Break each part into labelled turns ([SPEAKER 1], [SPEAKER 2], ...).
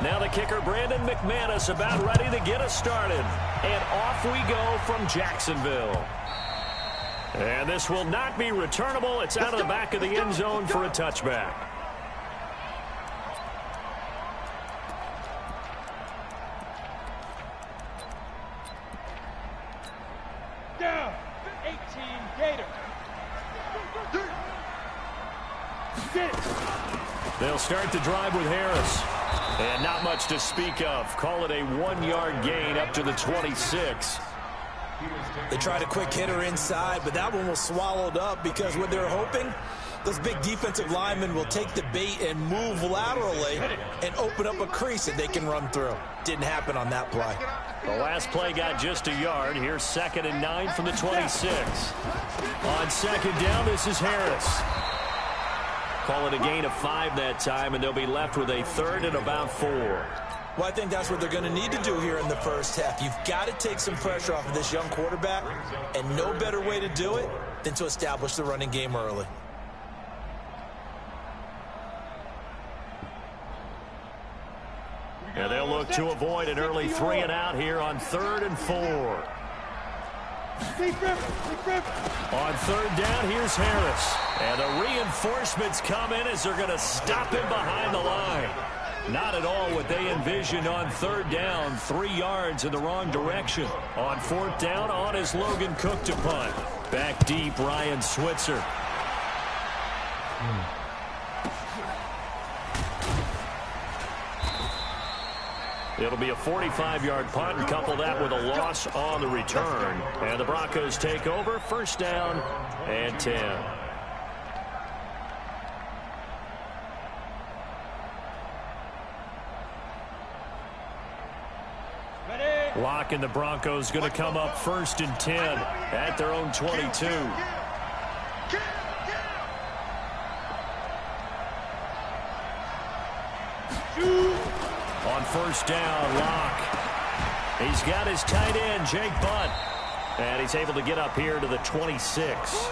[SPEAKER 1] Now the kicker, Brandon McManus, about ready to get us started. And off we go from Jacksonville. And this will not be returnable. It's out of the back of the end zone for a touchback.
[SPEAKER 2] Down, 18 Gators.
[SPEAKER 1] They'll start the drive with Harris. And not much to speak of. Call it a 1-yard gain up to the 26.
[SPEAKER 3] They tried a quick hitter inside, but that one was swallowed up because what they're hoping, those big defensive linemen will take the bait and move laterally and open up a crease that they can run through. Didn't happen on that play.
[SPEAKER 1] The last play got just a yard. Here's 2nd and 9 from the 26. On second down, this is Harris. Call it a gain of 5 that time, and they'll be left with a 3rd and about 4.
[SPEAKER 3] Well, I think that's what they're going to need to do here in the first half. You've got to take some pressure off of this young quarterback, and no better way to do it than to establish the running game early.
[SPEAKER 1] Yeah, they'll look to avoid an early 3 and out here on 3rd and 4. On 3rd down, here's Harris. And the reinforcements come in as they're going to stop him behind the line. Not at all what they envisioned on 3rd down. 3 yards in the wrong direction. On 4th down, on is Logan Cook to punt. Back deep, Ryan Switzer. It'll be a 45-yard punt and couple that with a loss on the return. And the Broncos take over, 1st down and 10. Locke and the Broncos going to come up 1st and 10 at their own 22. On 1st down, Locke. He's got his tight end, Jake Butt. And he's able to get up here to the 26.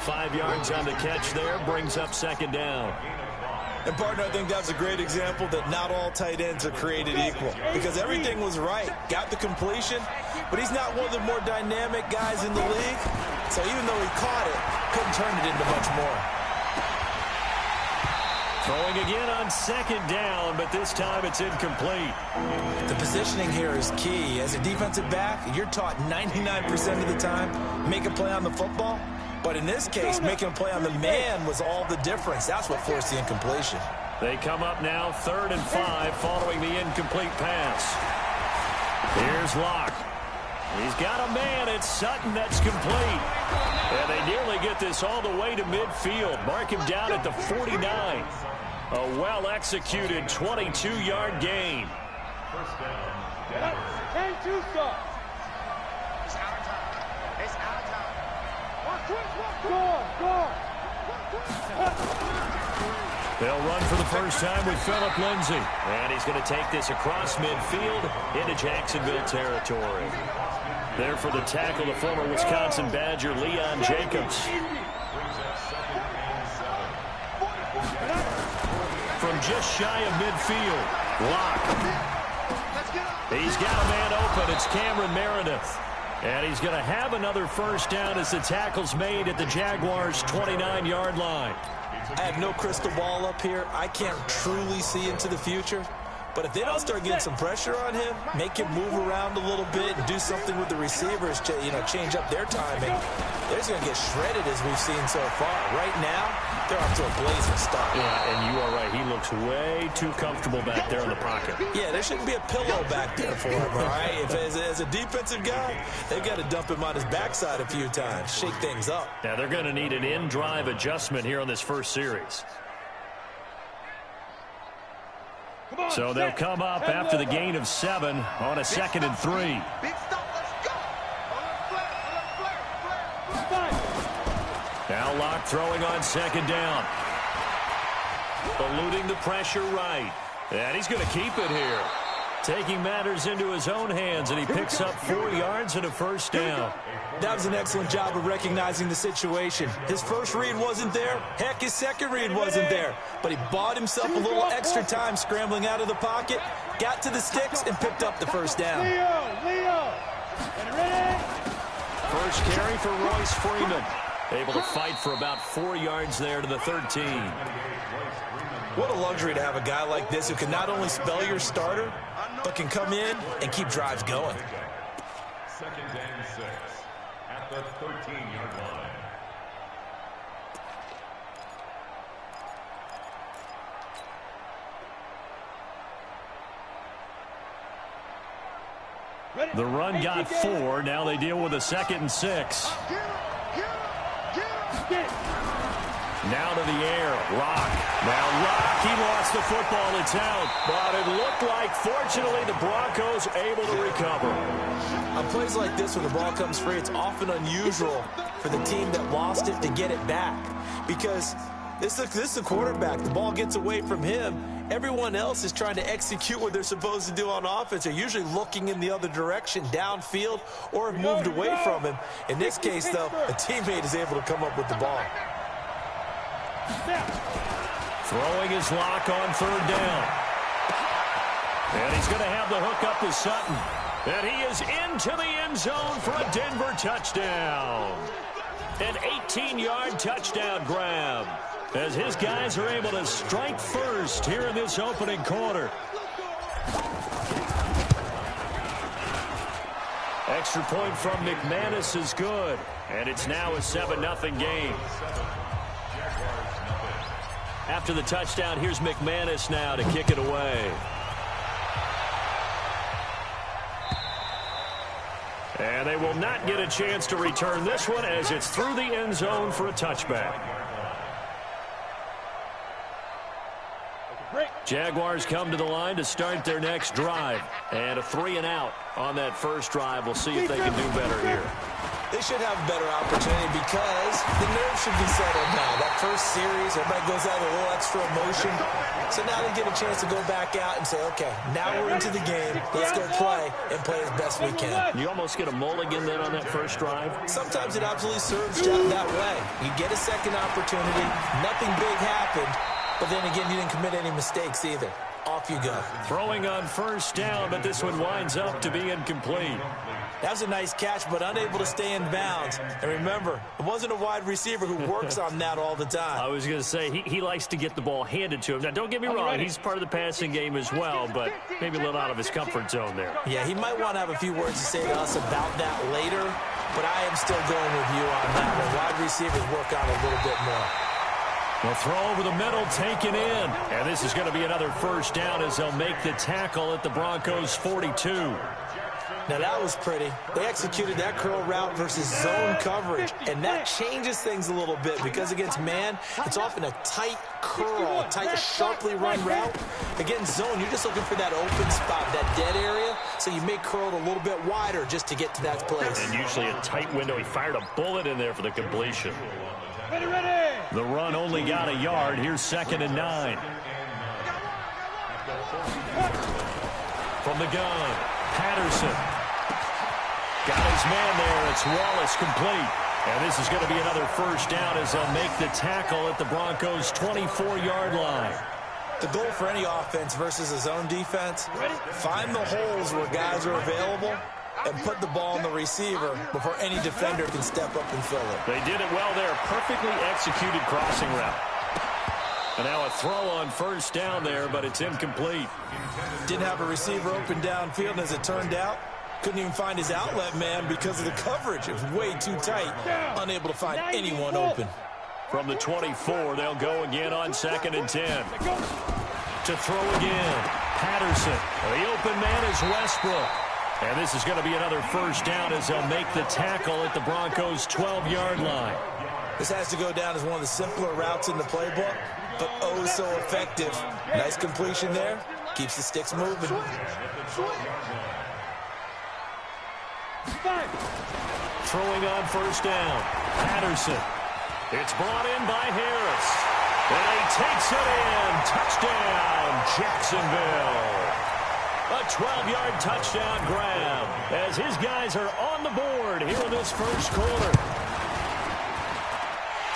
[SPEAKER 1] 5 yards on the catch there, brings up 2nd down.
[SPEAKER 3] And, partner, I think that's a great example that not all tight ends are created equal. Because everything was right. Got the completion, but he's not one of the more dynamic guys in the league. So even though he caught it, couldn't turn it into much more.
[SPEAKER 1] Throwing again on 2nd down, but this time it's incomplete.
[SPEAKER 3] The positioning here is key. As a defensive back, you're taught 99% of the time, make a play on the football. But in this case, making a play on the man was all the difference. That's what forced the incompletion.
[SPEAKER 1] They come up now 3rd and 5 following the incomplete pass. Here's Locke. He's got a man. It's Sutton that's complete. And they nearly get this all the way to midfield. Mark him down at the 49. A well-executed 22-yard gain.
[SPEAKER 2] 10-2 stop.
[SPEAKER 1] They'll run for the first time with Phillip Lindsay. And he's going to take this across midfield into Jacksonville territory. There for the tackle, the former Wisconsin Badger, Leon Jacobs. From just shy of midfield, Locke. He's got a man open. It's Cameron Meredith. And he's going to have another first down as the tackle's made at the Jaguars' 29-yard line.
[SPEAKER 3] I have no crystal ball up here. I can't truly see into the future. But if they don't start getting some pressure on him, make him move around a little bit and do something with the receivers to, change up their timing, they're just going to get shredded as we've seen so far. Right now, they're off to a blazing start.
[SPEAKER 1] Yeah, and you are right. He looks way too comfortable back there in the pocket.
[SPEAKER 3] Yeah, there shouldn't be a pillow back there for him, all right? If as a defensive guy, they've got to dump him on his backside a few times, shake things up.
[SPEAKER 1] Now, they're going to need an in-drive adjustment here on this first series. So they'll come up after the gain of 7 on a 2nd and 3. Now Locke throwing on 2nd down. Eluding the pressure right. And he's going to keep it here. Taking matters into his own hands, and he picks up 4 yards and a first down.
[SPEAKER 3] That was an excellent job of recognizing the situation. His first read wasn't there. Heck, his second read wasn't there. But he bought himself a little extra time scrambling out of the pocket, got to the sticks, and picked up the first down.
[SPEAKER 2] Leo. Ready?
[SPEAKER 1] First carry for Royce Freeman. Able to fight for about 4 yards there to the 13.
[SPEAKER 3] What a luxury to have a guy like this who can not only spell your starter, but can come in and keep drives going.
[SPEAKER 4] 2nd and 6 at the 13-yard line.
[SPEAKER 1] The run got 4. Now they deal with a 2nd and 6. Now to the air. Rock. Now Rock, he lost the football. It's out. But it looked like, fortunately, the Broncos able to recover.
[SPEAKER 3] On plays like this, when the ball comes free, it's often unusual for the team that lost it to get it back. Because this is the quarterback. The ball gets away from him. Everyone else is trying to execute what they're supposed to do on offense. They're usually looking in the other direction, downfield, or have moved away from him. In this case, though, a teammate is able to come up with the ball.
[SPEAKER 1] Throwing his lock on 3rd down. And he's going to have the hook up to Sutton. And he is into the end zone for a Denver touchdown. An 18-yard touchdown grab, as his guys are able to strike first here in this opening quarter. Extra point from McManus is good, and it's now a 7-0 game. After the touchdown, here's McManus now to kick it away. And they will not get a chance to return this one, as it's through the end zone for a touchback. Jaguars come to the line to start their next drive. And a 3-and-out on that first drive. We'll see if they can do better here.
[SPEAKER 3] They should have a better opportunity because the nerves should be settled now. That first series, everybody goes out with a little extra emotion. So now they get a chance to go back out and say, okay, now we're into the game. Let's go play and play as best we can.
[SPEAKER 1] You almost get a mulligan then on that first drive?
[SPEAKER 3] Sometimes it absolutely serves that way. You get a second opportunity. Nothing big happened. But then again, you didn't commit any mistakes either. Off you go.
[SPEAKER 1] Throwing on first down, but this one winds up to be incomplete.
[SPEAKER 3] That was a nice catch, but unable to stay in bounds. And remember, it wasn't a wide receiver who works on that all the time.
[SPEAKER 1] I was going to say, he likes to get the ball handed to him. Now, don't get me wrong, he's part of the passing game as well, but maybe a little out of his comfort zone there.
[SPEAKER 3] Yeah, he might want to have a few words to say to us about that later, but I am still going with you on that one. Wide receivers work on a little bit more.
[SPEAKER 1] They'll throw over the middle, taken in. And this is going to be another first down as they'll make the tackle at the Broncos' 42.
[SPEAKER 3] Now, that was pretty. They executed that curl route versus zone coverage, and that changes things a little bit because against man, it's often a tight curl, tight, sharply run route. Against zone, you're just looking for that open spot, that dead area, so you may curl it a little bit wider just to get to that place.
[SPEAKER 1] And usually a tight window. He fired a bullet in there for the completion.
[SPEAKER 2] Ready.
[SPEAKER 1] The run only got a yard. Here's 2nd and 9. From the gun, Patterson. Got his man there. It's Wallace complete. And this is going to be another first down as they'll make the tackle at the Broncos' 24-yard line.
[SPEAKER 3] The goal for any offense versus a zone defense, find the holes where guys are available and put the ball on the receiver before any defender can step up and fill it.
[SPEAKER 1] They did it well there. Perfectly executed crossing route. And now a throw on first down there, but it's incomplete.
[SPEAKER 3] Didn't have a receiver open downfield, and as it turned out, couldn't even find his outlet man because of the coverage. It was way too tight. Unable to find anyone open.
[SPEAKER 1] From the 24, they'll go again on 2nd and 10. To throw again, Patterson. The open man is Westbrook. And this is going to be another first down as they'll make the tackle at the Broncos' 12-yard line.
[SPEAKER 3] This has to go down as one of the simpler routes in the playbook, but oh so effective. Nice completion there. Keeps the sticks moving.
[SPEAKER 1] Throwing on first down, Patterson. It's brought in by Harris. And he takes it in. Touchdown, Jacksonville. A 12-yard touchdown grab as his guys are on the board here in this first quarter.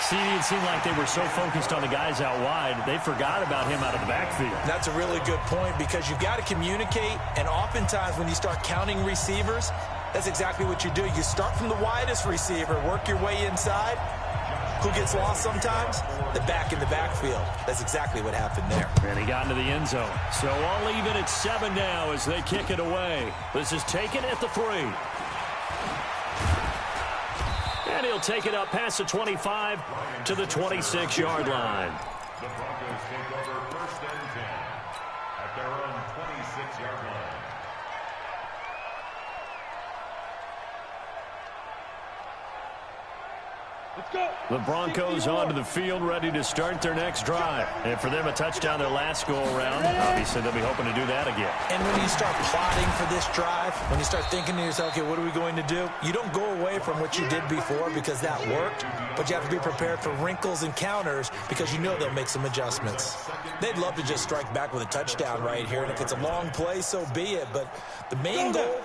[SPEAKER 1] See, it seemed like they were so focused on the guys out wide, they forgot about him out of the backfield.
[SPEAKER 3] That's a really good point because you've got to communicate, and oftentimes when you start counting receivers, that's exactly what you do. You start from the widest receiver, work your way inside. Who gets lost sometimes? The back in the backfield. That's exactly what happened there.
[SPEAKER 1] And he got into the end zone. So all even at 7 now as they kick it away. This is taken at the 3. And he'll take it up past the 25 to the 26-yard line.
[SPEAKER 4] The Broncos take over 1st and 10 at their own 26-yard line.
[SPEAKER 2] Let's go.
[SPEAKER 1] The Broncos onto the field, ready to start their next drive. And for them, a touchdown their last go-around. Obviously, they'll be hoping to do that again.
[SPEAKER 3] And when you start plotting for this drive, when you start thinking to yourself, okay, what are we going to do? You don't go away from what you did before because that worked, but you have to be prepared for wrinkles and counters because you know they'll make some adjustments. They'd love to just strike back with a touchdown right here, and if it's a long play, so be it. But the main goal,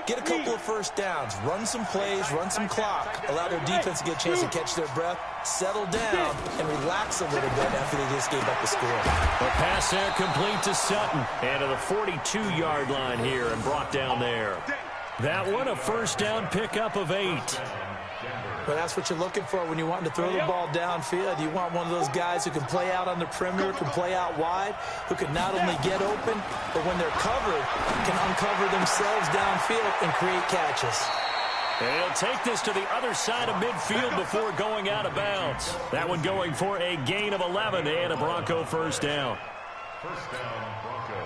[SPEAKER 3] get a couple of first downs, run some plays, run some clock, allow their defense to get a chance to catch their breath, settle down, and relax a little bit after they just gave up the score.
[SPEAKER 1] The pass there complete to Sutton. And to the 42-yard line here and brought down there. That one a first down pickup of 8.
[SPEAKER 3] But that's what you're looking for when you want to throw the ball downfield. You want one of those guys who can play out on the perimeter, can play out wide, who can not only get open, but when they're covered, can uncover themselves downfield and create catches.
[SPEAKER 1] And he'll take this to the other side of midfield before going out of bounds. That one going for a gain of 11 and a Bronco first down.
[SPEAKER 4] First down, Broncos.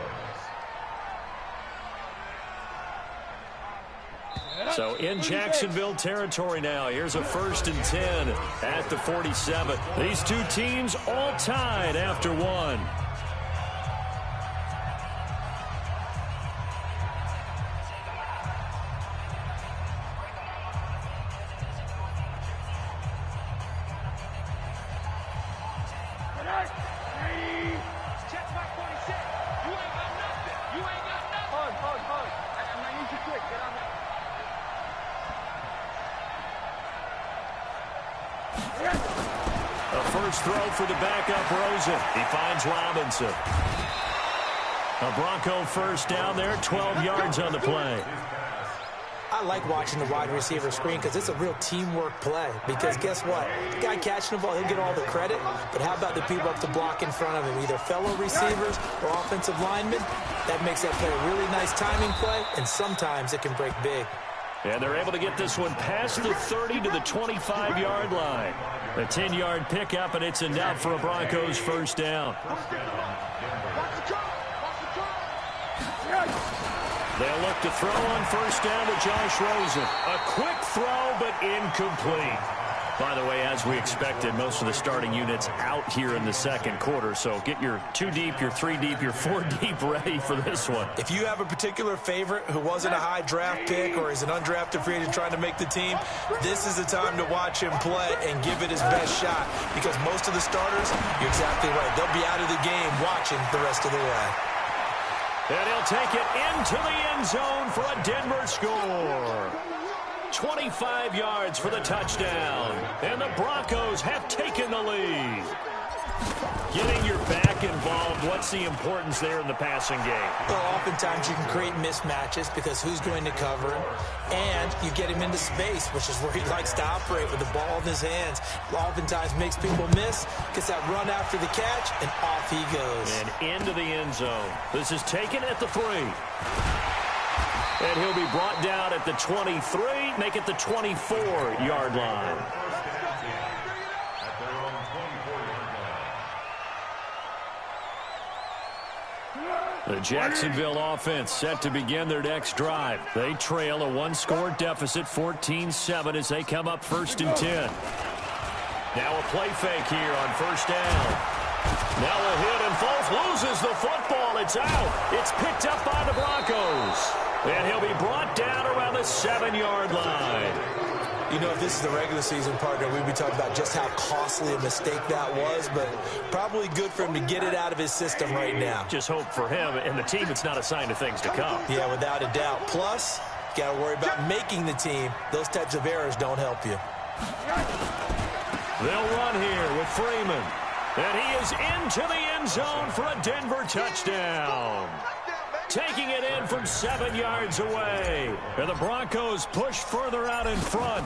[SPEAKER 1] So in Jacksonville territory now. Here's a 1st and 10 at the 47. These two teams all tied after 1. First throw for the backup, Rosen. He finds Robinson. A Bronco first down there, 12 yards on the play.
[SPEAKER 3] I like watching the wide receiver screen because it's a real teamwork play. Because guess what? The guy catching the ball, he'll get all the credit. But how about the people up to block in front of him? Either fellow receivers or offensive linemen. That makes that play a really nice timing play, and sometimes it can break big.
[SPEAKER 1] And they're able to get this one past the 30 to the 25-yard line. A 10-yard pickup, and it's enough for a Broncos first down. They'll look to throw on first down to Josh Rosen. A quick throw, but incomplete. By the way, as we expected, most of the starting units out here in the second quarter. So get your 2 deep, your 3 deep, your 4 deep ready for this one.
[SPEAKER 3] If you have a particular favorite who wasn't a high draft pick or is an undrafted free agent trying to make the team, this is the time to watch him play and give it his best shot. Because most of the starters, you're exactly right, they'll be out of the game watching the rest of the way.
[SPEAKER 1] And he'll take it into the end zone for a Denver score. 25 yards for the touchdown. And the Broncos have taken the lead. Getting your back involved, what's the importance there in the passing game?
[SPEAKER 3] Well, oftentimes you can create mismatches because who's going to cover him, and you get him into space, which is where he likes to operate with the ball in his hands. Oftentimes makes people miss, gets that run after the catch, and off he goes.
[SPEAKER 1] And into the end zone. This is taken at the 3. And he'll be brought down at the 23, make it the 24-yard line. The Jacksonville offense set to begin their next drive. They trail a 1-score deficit, 14-7, as they come up 1st and 10. Now a play fake here on first down. Now a hit, and Foles loses the football. It's out. It's picked up by the Broncos. And he'll be brought down around the 7-yard line.
[SPEAKER 3] You know, if this is the regular season, partner, we'd be talking about just how costly a mistake that was, but probably good for him to get it out of his system right now.
[SPEAKER 1] Just hope for him and the team it's not a sign of things to come.
[SPEAKER 3] Yeah, without a doubt. Plus, you got to worry about making the team. Those types of errors don't help you.
[SPEAKER 1] They'll run here with Freeman. And he is into the end zone for a Denver touchdown. Taking it in from 7 yards away. And the Broncos push further out in front.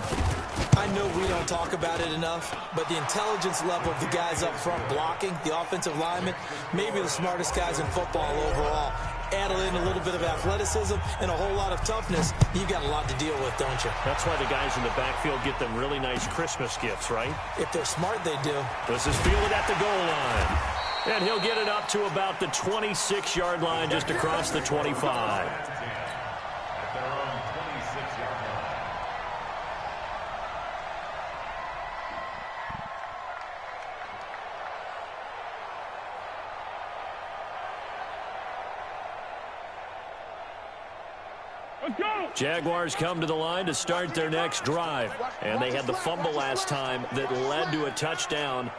[SPEAKER 3] I know we don't talk about it enough, but the intelligence level of the guys up front blocking, the offensive linemen, maybe the smartest guys in football overall. Add in a little bit of athleticism and a whole lot of toughness, you've got a lot to deal with, don't you?
[SPEAKER 1] That's why the guys in the backfield get them really nice Christmas gifts, right?
[SPEAKER 3] If they're smart, they do.
[SPEAKER 1] This is fielded at the goal line. And he'll get it up to about the 26-yard line, just across the 25. Jaguars come to the line to start their next drive. And they had the fumble last time that led to a touchdown.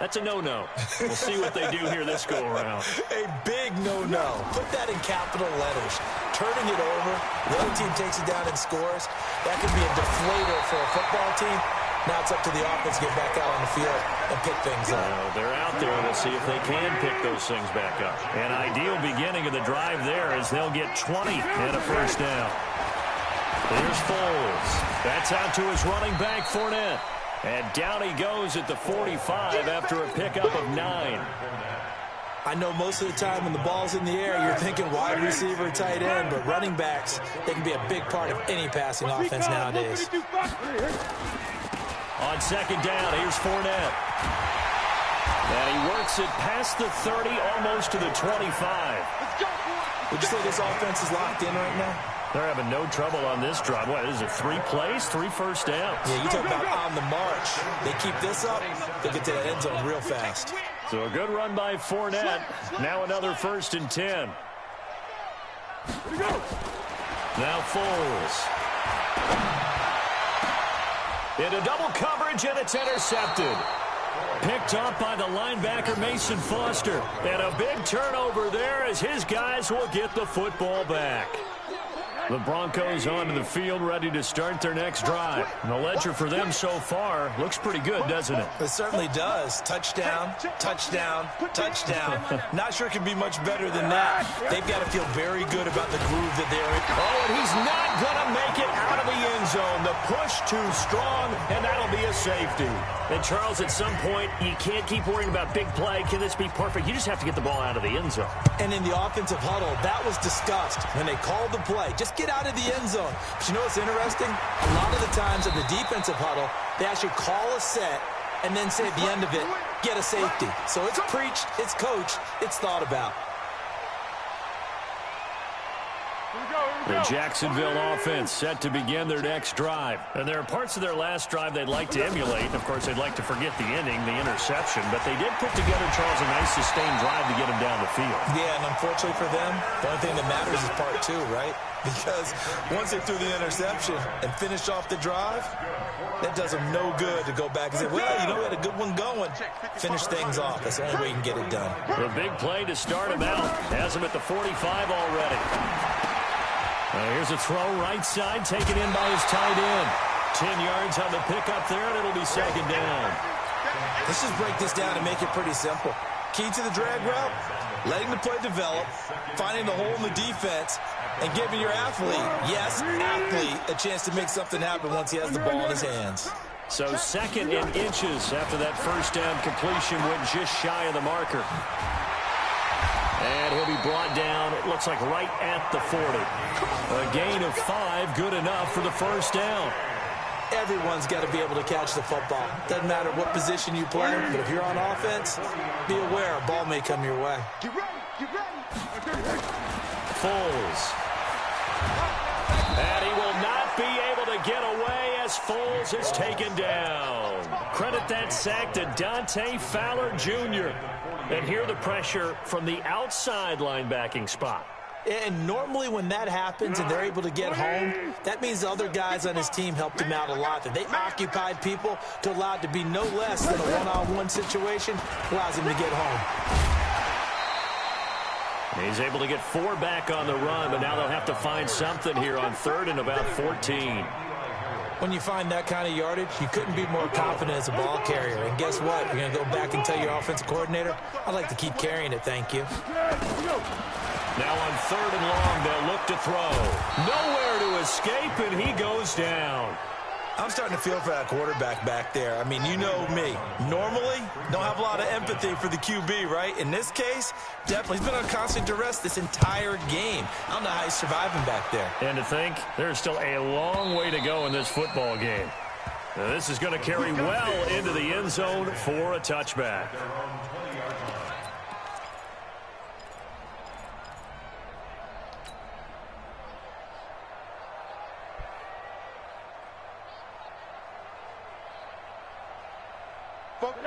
[SPEAKER 1] That's a no-no. We'll see what they do here this go-around.
[SPEAKER 3] A big no-no. Put that in capital letters. Turning it over, the other team takes it down and scores. That could be a deflator for a football team. Now it's up to the offense to get back out on the field and pick things up.
[SPEAKER 1] They're out there. We'll see if they can pick those things back up. An ideal beginning of the drive there as they'll get 20 and a first down. Here's Foles. That's out to his running back, Fournette. And down he goes at the 45 after a pickup of 9.
[SPEAKER 3] I know most of the time when the ball's in the air, you're thinking wide receiver, tight end, but running backs, they can be a big part of any passing offense nowadays.
[SPEAKER 1] On second down, here's Fournette. And he works it past the 30, almost to the 25.
[SPEAKER 3] Would you say this offense is locked in right now?
[SPEAKER 1] They're having no trouble on this drive. What is it, 3 plays, 3 first downs?
[SPEAKER 3] Yeah, you talk about on the march. They keep this up, they'll get to that end zone real fast.
[SPEAKER 1] So a good run by Fournette. Now another 1st and 10. Now Foles. Into double coverage, and it's intercepted. Picked up by the linebacker, Mason Foster. And a big turnover there as his guys will get the football back. The Broncos onto the field, ready to start their next drive. And the ledger for them so far looks pretty good, doesn't it?
[SPEAKER 3] It certainly does. Touchdown, touchdown, touchdown. Not sure it can be much better than that. They've got to feel very good about the groove that they're in.
[SPEAKER 1] Oh, and he's not going to make it out of the end zone. The push too strong, and that'll be a safety. And, Charles, at some point, you can't keep worrying about big play. Can this be perfect? You just have to get the ball out of the end zone.
[SPEAKER 3] And in the offensive huddle, that was discussed when they called the play. Just get out of the end zone. But you know what's interesting? A lot of the times in the defensive huddle, they actually call a set and then say at the end of it, get a safety. So it's preached, it's coached, it's thought about.
[SPEAKER 1] The Jacksonville offense set to begin their next drive. And there are parts of their last drive they'd like to emulate. Of course, they'd like to forget the ending, the interception. But they did put together, Charles, a nice sustained drive to get them down the field.
[SPEAKER 3] Yeah, and unfortunately for them, the only thing that matters is part 2, right? Because once they threw the interception and finished off the drive, that does them no good to go back and say, well, you know, we had a good one going. Finish things off. That's the only way you can get it done.
[SPEAKER 1] The big play to start him out. Has him at the 45 already. Here's a throw right side, taken in by his tight end. 10 yards on the pickup there, and it'll be second down.
[SPEAKER 3] Let's just break this down and make it pretty simple. Key to the drag route, letting the play develop, finding the hole in the defense, and giving your athlete, yes, athlete, a chance to make something happen once he has the ball in his hands.
[SPEAKER 1] So 2nd and inches after that first down completion went just shy of the marker. And he'll be brought down, it looks like right at the 40. A gain of 5, good enough for the first down.
[SPEAKER 3] Everyone's got to be able to catch the football. Doesn't matter what position you play, but if you're on offense, be aware a ball may come your way.
[SPEAKER 1] Foles. And he will not be able to get away as Foles is taken down. Credit that sack to Dante Fowler Jr. And here the pressure from the outside linebacking spot.
[SPEAKER 3] And normally when that happens and they're able to get home, that means the other guys on his team helped him out a lot. That they occupied people to allow it to be no less than a one-on-one situation, allows him to get home.
[SPEAKER 1] He's able to get 4 back on the run, but now they'll have to find something here on 3rd and about 14.
[SPEAKER 3] When you find that kind of yardage, you couldn't be more confident as a ball carrier. And guess what? You're going to go back and tell your offensive coordinator, I'd like to keep carrying it, thank you.
[SPEAKER 1] Now on 3rd and long, they'll look to throw. Nowhere to escape, and he goes down.
[SPEAKER 3] I'm starting to feel for that quarterback back there. I mean, you know me. Normally, don't have a lot of empathy for the QB, right? In this case, definitely. He's been on constant duress this entire game. I don't know how he's surviving back there.
[SPEAKER 1] And to think, there's still a long way to go in this football game. Now, this is going to carry well into the end zone for a touchback.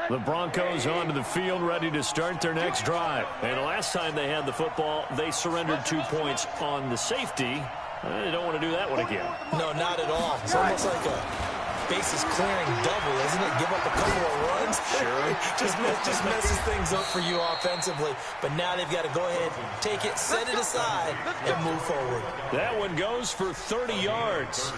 [SPEAKER 1] The Broncos onto the field, ready to start their next drive. And the last time they had the football, they surrendered 2 points on the safety. They don't want to do that one again.
[SPEAKER 3] No, not at all. It's almost like a bases-clearing double, isn't it? Give up a couple of runs.
[SPEAKER 1] Sure.
[SPEAKER 3] just messes things up for you offensively. But now they've got to go ahead, take it, set it aside, and move forward.
[SPEAKER 1] That one goes for 30 yards.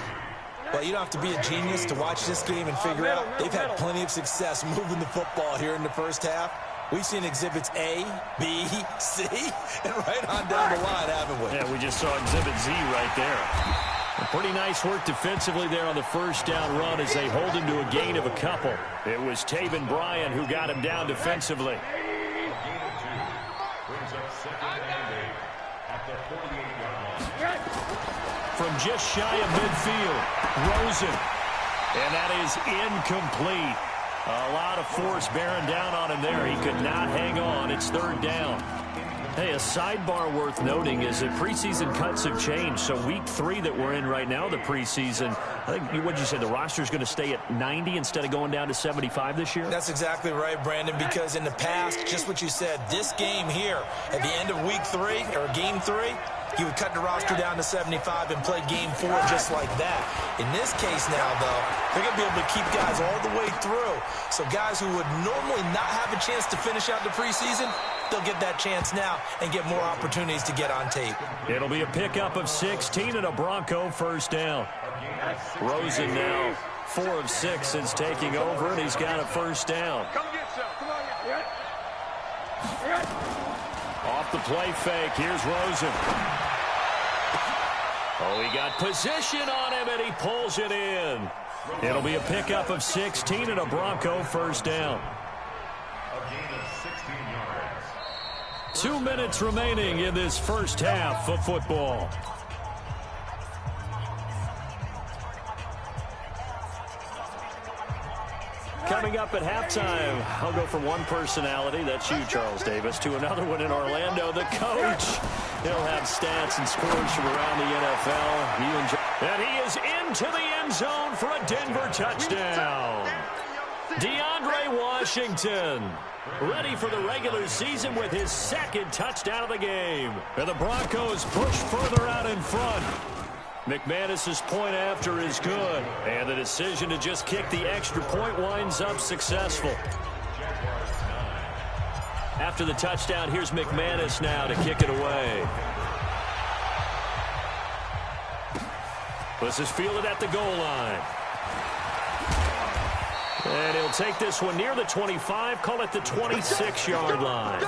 [SPEAKER 3] Well, you don't have to be a genius to watch this game and figure out they've had plenty of success moving the football here in the first half. We've seen exhibits A, B, C, and right on down the line, haven't we?
[SPEAKER 1] Yeah, we just saw exhibit Z right there. Pretty nice work defensively there on the first down run as they hold him to a gain of a couple. It was Taven Bryan who got him down defensively. From just shy of midfield, Rosen. And that is incomplete. A lot of force bearing down on him there. He could not hang on. It's 3rd down. Hey, a sidebar worth noting is that preseason cuts have changed. So week 3 that we're in right now, the preseason, I think, what did you say, the roster's going to stay at 90 instead of going down to 75 this year?
[SPEAKER 3] That's exactly right, Brandon, because in the past, just what you said, this game here, at the end of week 3, or game 3, you would cut the roster down to 75 and play game 4 just like that. In this case now, though, they're going to be able to keep guys all the way through. So guys who would normally not have a chance to finish out the preseason, they'll get that chance now and get more opportunities to get on tape.
[SPEAKER 1] It'll be a pickup of 16 and a Bronco first down. Rosen now 4 of 6 since taking over, and he's got a first down.
[SPEAKER 2] Come get some. Come on,
[SPEAKER 1] Off the play fake, here's Rosen. Oh, he got position on him, and he pulls it in. It'll be a pickup of 16 and a Bronco first down. 2 minutes remaining in this first half of football. Coming up at halftime, I'll go from one personality, that's you, Charles Davis, to another one in Orlando, the coach. He'll have stats and scores from around the NFL. And he is into the end zone for a Denver touchdown. DeAndre Washington, ready for the regular season with his 2nd touchdown of the game. And the Broncos push further out in front. McManus's point after is good. And the decision to just kick the extra point winds up successful. After the touchdown, here's McManus now to kick it away. This is fielded at the goal line. And he'll take this one near the 25, call it the 26-yard line.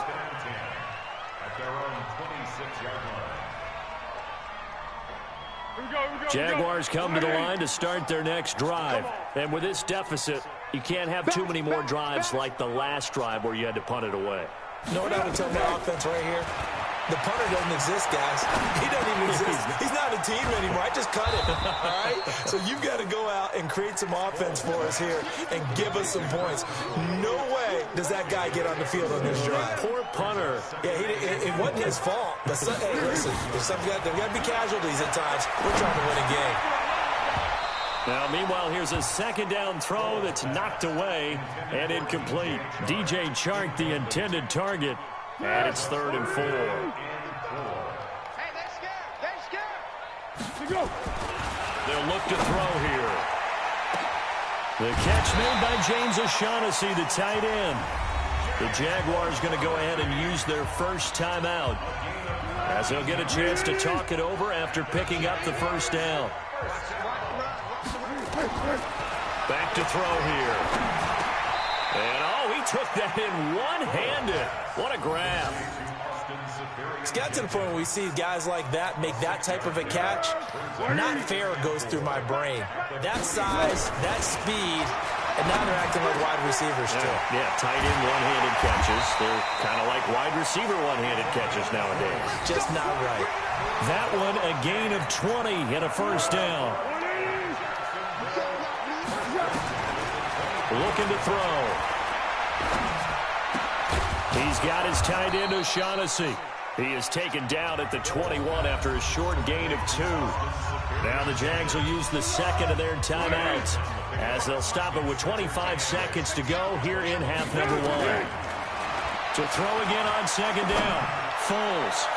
[SPEAKER 1] Jaguars come to the line to start their next drive. And with this deficit, you can't have too many more drives like the last drive where you had to punt it away.
[SPEAKER 3] You know what I would tell my offense right here? The punter doesn't exist, guys. He doesn't even exist. He's not a team anymore. I just cut him, all right? So you've got to go out and create some offense for us here and give us some points. No way does that guy get on the field on this drive.
[SPEAKER 1] Poor punter.
[SPEAKER 3] Yeah, it wasn't his fault. But hey, listen, there's got to be casualties at times. We're trying to win a game.
[SPEAKER 1] Now, meanwhile, here's a 2nd down throw that's knocked away and incomplete. DJ Chark, the intended target. And it's 3rd and 4. They'll look to throw here. The catch made by James O'Shaughnessy, the tight end. The Jaguars going to go ahead and use their first timeout, as they'll get a chance to talk it over after picking up the first down. Back to throw here. And, oh, he took that in one-handed. What a grab.
[SPEAKER 3] It's got to the point where we see guys like that make that type of a catch. Not fair goes through my brain. That size, that speed, and now they're acting like wide receivers too.
[SPEAKER 1] Yeah, tight end one-handed catches. They're kind of like wide receiver one-handed catches nowadays.
[SPEAKER 3] Just not right.
[SPEAKER 1] That one a gain of 20 and a first down. Looking to throw. He's got his tight end O'Shaughnessy. He is taken down at the 21 after a short gain of 2. Now the Jags will use the second of their timeouts, as they'll stop it with 25 seconds to go here in half number 1. To throw again on second down. Foles.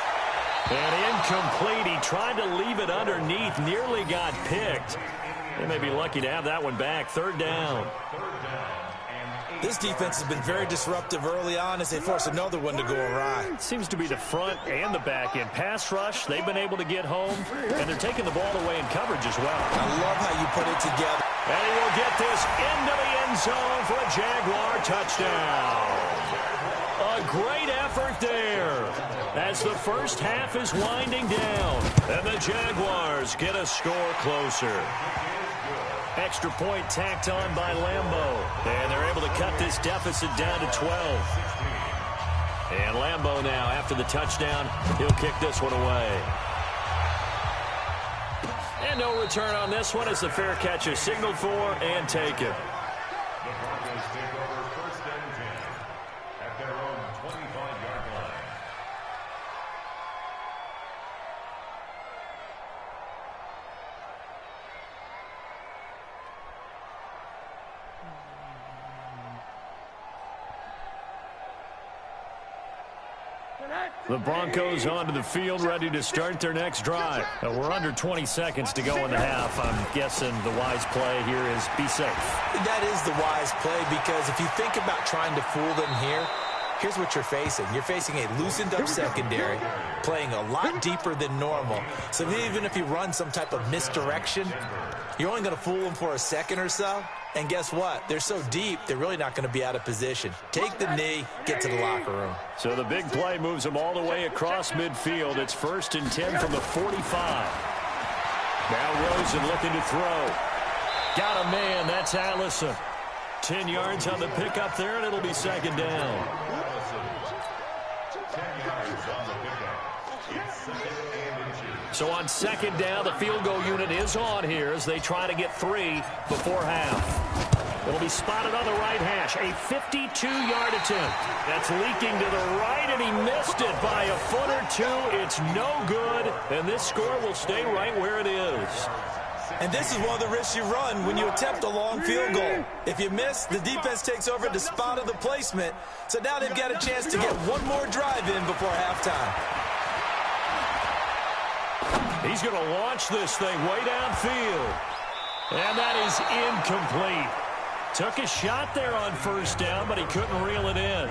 [SPEAKER 1] And incomplete. He tried to leave it underneath. Nearly got picked. They may be lucky to have that one back. Third down.
[SPEAKER 3] This defense has been very disruptive early on as they force another one to go awry.
[SPEAKER 1] Seems to be the front and the back end. Pass rush, they've been able to get home, and they're taking the ball away in coverage as well.
[SPEAKER 3] I love how you put it together.
[SPEAKER 1] And he will get this into the end zone for a Jaguar touchdown. A great effort there as the first half is winding down, and the Jaguars get a score closer. Extra point tacked on by Lambeau. And they're able to cut this deficit down to 12. And Lambeau now, after the touchdown, he'll kick this one away. And no return on this one as the fair catch is signaled for and taken.
[SPEAKER 4] The Broncos take over first and 10 at their own 25-yard line.
[SPEAKER 1] The Broncos onto the field, ready to start their next drive. We're under 20 seconds to go in the half. I'm guessing the wise play here is be safe.
[SPEAKER 3] That is the wise play, because if you think about trying to fool them here, here's what you're facing. You're facing a loosened up secondary, playing a lot deeper than normal. So even if you run some type of misdirection, you're only going to fool them for a second or so. And guess what? They're so deep, they're really not going to be out of position. Take the knee, get to the locker room.
[SPEAKER 1] So the big play moves them all the way across midfield. It's 1st and 10 from the 45. Now Rosen looking to throw. Got a man. That's Allison. 10 yards on the pickup there, and it'll be second down.
[SPEAKER 4] 10 yards on the pickup. It's second and 2.
[SPEAKER 1] So on second down, the field goal unit is on here as they try to get 3 before half. It'll be spotted on the right hash. A 52-yard attempt. That's leaking to the right, and he missed it by a foot or 2. It's no good, and this score will stay right where it is.
[SPEAKER 3] And this is one of the risks you run when you attempt a long field goal. If you miss, the defense takes over the spot of the placement. So now they've got a chance to get one more drive in before halftime.
[SPEAKER 1] He's going to launch this thing way downfield. And that is incomplete. Took a shot there on first down, but he couldn't reel it in.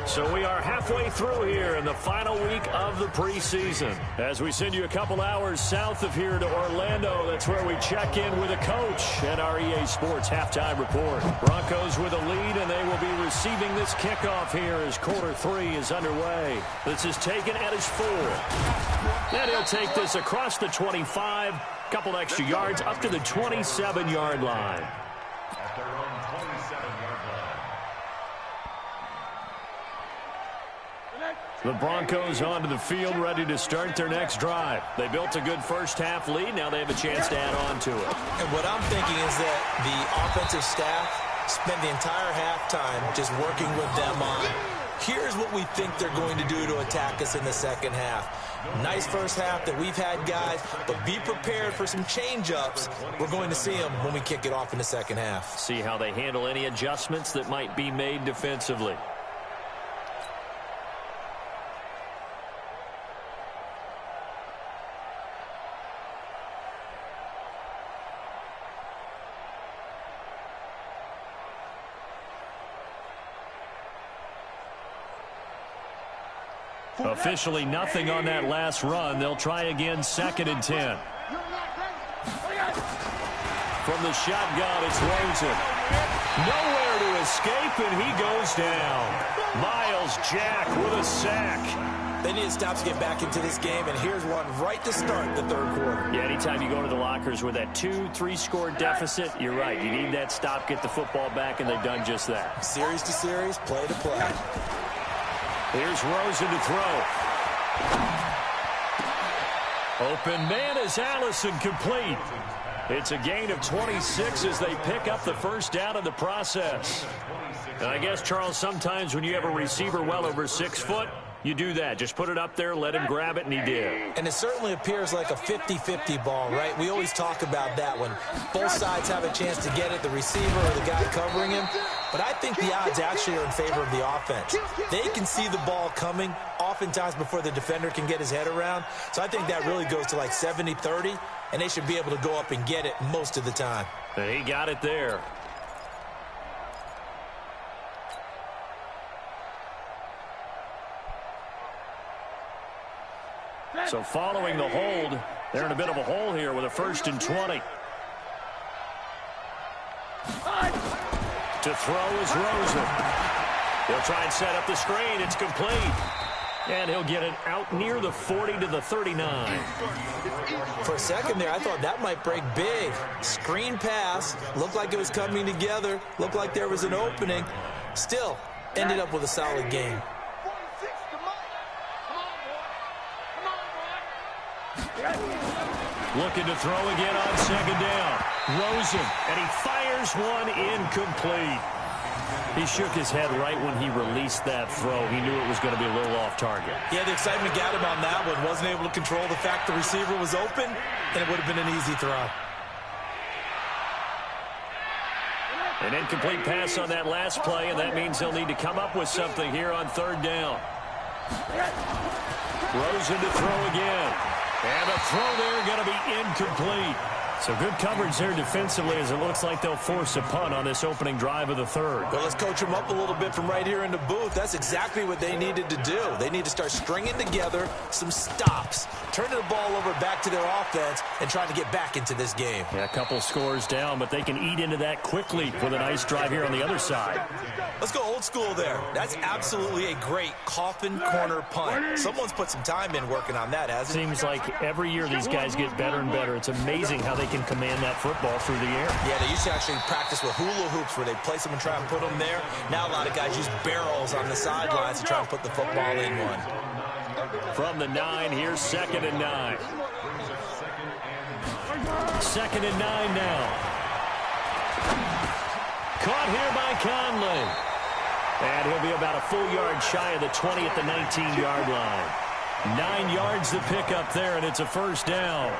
[SPEAKER 1] So we are halfway through here in the final week of the preseason. As we send you a couple hours south of here to Orlando, that's where we check in with a coach at our EA Sports Halftime Report. Broncos with a lead, and they will be receiving this kickoff here as quarter 3 is underway. This is taken at his 4. And he'll take this across the 25, couple extra yards up to the 27-yard line.
[SPEAKER 4] At their own 27-yard line.
[SPEAKER 1] The Broncos onto the field, ready to start their next drive. They built a good first-half lead. Now they have a chance to add on to it.
[SPEAKER 3] And what I'm thinking is that the offensive staff spend the entire halftime just working with them on, here's what we think they're going to do to attack us in the second half. Nice first half that we've had, guys, but be prepared for some change-ups. We're going to see them when we kick it off in the second half.
[SPEAKER 1] See how they handle any adjustments that might be made defensively. Officially nothing on that last run. They'll try again, 2nd and 10. From the shotgun, it's Rosen. Nowhere to escape, and he goes down. Miles Jack with a sack.
[SPEAKER 3] They need to stop to get back into this game, and here's one right to start the 3rd quarter.
[SPEAKER 1] Yeah, anytime you go to the lockers with that 2-3 deficit, you're right. You need that stop, get the football back, and they've done just that.
[SPEAKER 3] Series to series, play to play.
[SPEAKER 1] Here's Rosen to throw. Open man is Allison, complete. It's a gain of 26 as they pick up the first down in the process. And I guess, Charles, sometimes when you have a receiver well over 6 foot, you do that. Just put it up there, let him grab it, and he did.
[SPEAKER 3] And it certainly appears like a 50-50 ball, right? We always talk about that when both sides have a chance to get it, the receiver or the guy covering him. But I think the odds actually are in favor of the offense. They can see the ball coming oftentimes before the defender can get his head around. So I think that really goes to like 70-30, and they should be able to go up and get it most of the time.
[SPEAKER 1] And he got it there. So following the hold, they're in a bit of a hole here with a 1st and 20. To throw is Rosen. He'll try and set up the screen. It's complete. And he'll get it out near the 40 to the 39.
[SPEAKER 3] For a second there, I thought that might break big. Screen pass. Looked like it was coming together. Looked like there was an opening. Still, ended up with a solid game.
[SPEAKER 1] Looking to throw again on 2nd down. Rosen, and he fires one incomplete. He shook his head right when he released that throw. He knew it was going to be a little off target.
[SPEAKER 3] Yeah, the excitement got him on that one. Wasn't able to control the fact the receiver was open, and it would have been an easy throw.
[SPEAKER 1] An incomplete pass on that last play, and that means they'll need to come up with something here on 3rd down. Rosen to throw again. And the throw there going to be incomplete. So good coverage there defensively as it looks like they'll force a punt on this opening drive of the 3rd.
[SPEAKER 3] Well, let's coach them up a little bit from right here in the booth. That's exactly what they needed to do. They need to start stringing together some stops, turning the ball over back to their offense, and trying to get back into this game.
[SPEAKER 1] Yeah, a couple scores down, but they can eat into that quickly with a nice drive here on the other side.
[SPEAKER 3] Let's go old school there. That's absolutely a great coffin corner punt. Someone's put some time in working on that, hasn't it?
[SPEAKER 1] Seems like every year these guys get better and better. It's amazing how they can command that football through the air.
[SPEAKER 3] Yeah, they used to actually practice with hula hoops where they place them and try and put them there. Now a lot of guys use barrels on the sidelines to try and put the football in one.
[SPEAKER 1] From the 9, here's 2nd and 9. 2nd and 9 now. Caught here by Conley. And he'll be about a full yard shy of the 20 at the 19-yard line. 9 yards to pick up there, and it's a 1st down.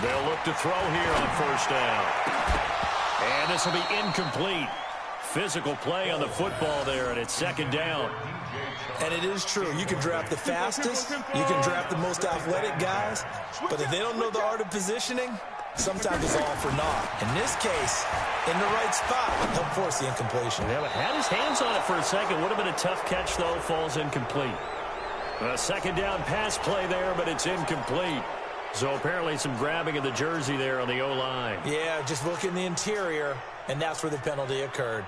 [SPEAKER 1] They'll look to throw here on 1st down. And this will be incomplete. Physical play on the football there, and it's 2nd down.
[SPEAKER 3] And it is true. You can draft the fastest. You can draft the most athletic guys. But if they don't know the art of positioning, sometimes it's all for naught. In this case, in the right spot, he'll force the incompletion.
[SPEAKER 1] Yeah, but had his hands on it for a second. Would have been a tough catch, though. Falls incomplete. A 2nd down pass play there, but it's incomplete. So apparently some grabbing of the jersey there on the O-line.
[SPEAKER 3] Yeah, just look in the interior, and that's where the penalty occurred.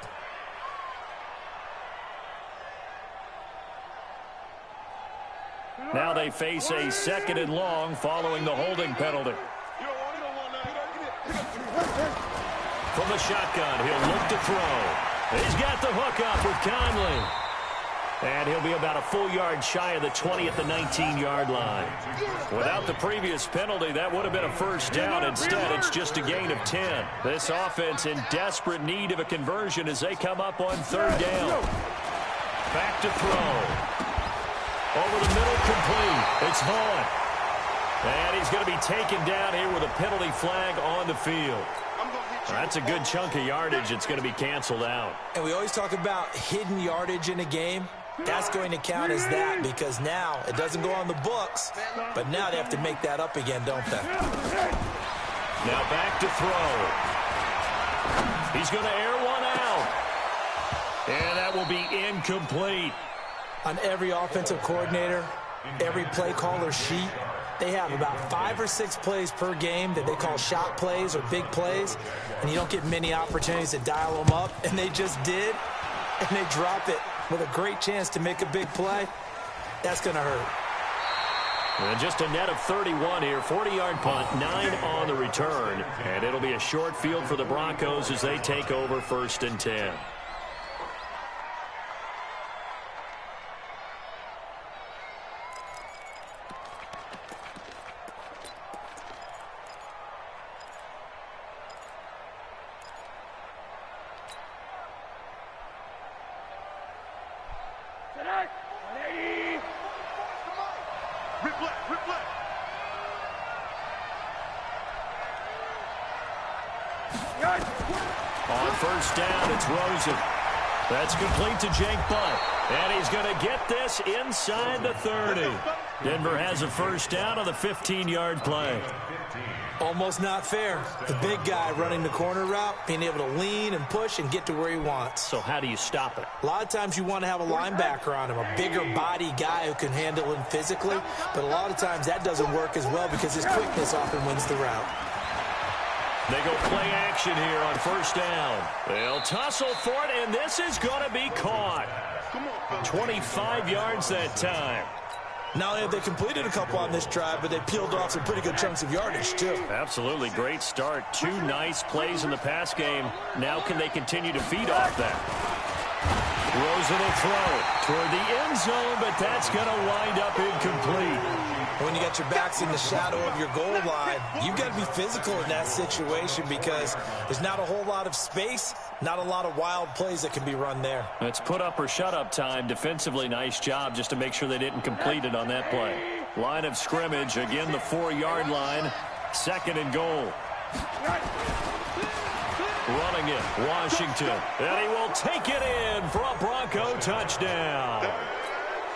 [SPEAKER 1] Now they face a 2nd and long following the holding penalty. From the shotgun, he'll look to throw. He's got the hook up with Conley. And he'll be about a full yard shy of the 20 at the 19-yard line. Without the previous penalty, that would have been a 1st down. Instead, it's just a gain of 10. This offense in desperate need of a conversion as they come up on 3rd down. Back to throw. Over the middle, complete. It's Vaughn. And he's going to be taken down here with a penalty flag on the field. That's a good chunk of yardage. It's going to be canceled out. And
[SPEAKER 3] we always talk about hidden yardage in a game. That's going to count as that because now it doesn't go on the books, but now they have to make that up again, don't they?
[SPEAKER 1] Now back to throw. He's going to air one out. And that will be incomplete.
[SPEAKER 3] On every offensive coordinator, every play caller sheet, they have about 5 or 6 plays per game that they call shot plays or big plays, and you don't get many opportunities to dial them up, and they just did, and they drop it with a great chance to make a big play. That's going to hurt.
[SPEAKER 1] And just a net of 31 here, 40-yard punt, 9 on the return, and it'll be a short field for the Broncos as they take over 1st and 10. On 1st down, it's Rosen. That's complete to Jake Butt. And he's going to get this inside the 30. Denver has a 1st down on the 15-yard play.
[SPEAKER 3] Almost not fair. The big guy running the corner route, being able to lean and push and get to where he wants.
[SPEAKER 1] So how do you stop it?
[SPEAKER 3] A lot of times you want to have a linebacker on him, a bigger body guy who can handle him physically. But a lot of times that doesn't work as well because his quickness often wins the route.
[SPEAKER 1] They go play action here on 1st down. They'll tussle for it, and this is going to be caught. 25 yards that time.
[SPEAKER 3] Not only have they completed a couple on this drive, but they peeled off some pretty good chunks of yardage, too.
[SPEAKER 1] Absolutely. Great start. 2 nice plays in the pass game. Now can they continue to feed off that? Rosen will throw toward the end zone, but that's going to wind up incomplete.
[SPEAKER 3] When you got your backs in the shadow of your goal line, you've got to be physical in that situation because there's not a whole lot of space, not a lot of wild plays that can be run there.
[SPEAKER 1] It's put up or shut up time. Defensively, nice job just to make sure they didn't complete it on that play. Line of scrimmage, again the 4-yard line, 2nd and goal. Running it, Washington, and he will take it in for a Bronco touchdown.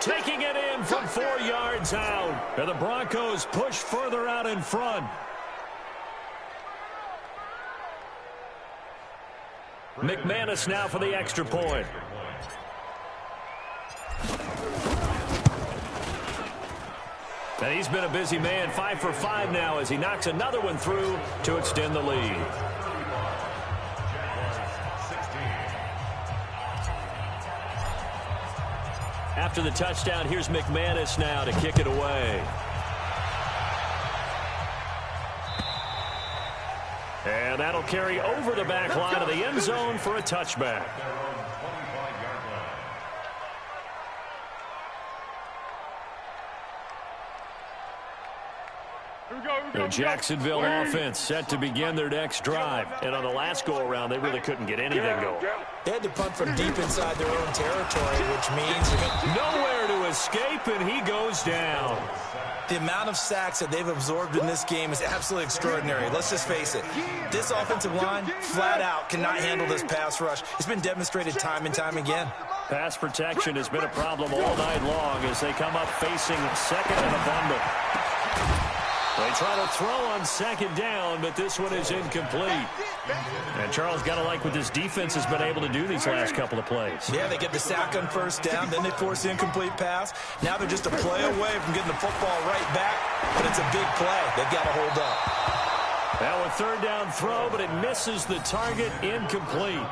[SPEAKER 1] Taking it in from 4 yards out. And the Broncos push further out in front. McManus now for the extra point. And he's been a busy man, 5 for 5 now as he knocks another one through to extend the lead. After the touchdown, here's McManus now to kick it away. And that'll carry over the back line of the end zone for a touchback. The Jacksonville offense set to begin their next drive. And on the last go-around, they really couldn't get anything going.
[SPEAKER 3] They had to punt from deep inside their own territory, which means
[SPEAKER 1] nowhere to escape, and he goes down.
[SPEAKER 3] The amount of sacks that they've absorbed in this game is absolutely extraordinary. Let's just face it. This offensive line, flat out, cannot handle this pass rush. It's been demonstrated time and time again.
[SPEAKER 1] Pass protection has been a problem all night long as they come up facing 2nd and a bundle. They try to throw on 2nd down, but this one is incomplete. And Charles, got to like what this defense has been able to do these last couple of plays.
[SPEAKER 3] Yeah, they get the sack on 1st down, then they force the incomplete pass. Now they're just a play away from getting the football right back, but it's a big play. They've got to hold up.
[SPEAKER 1] Now a 3rd down throw, but it misses the target, incomplete.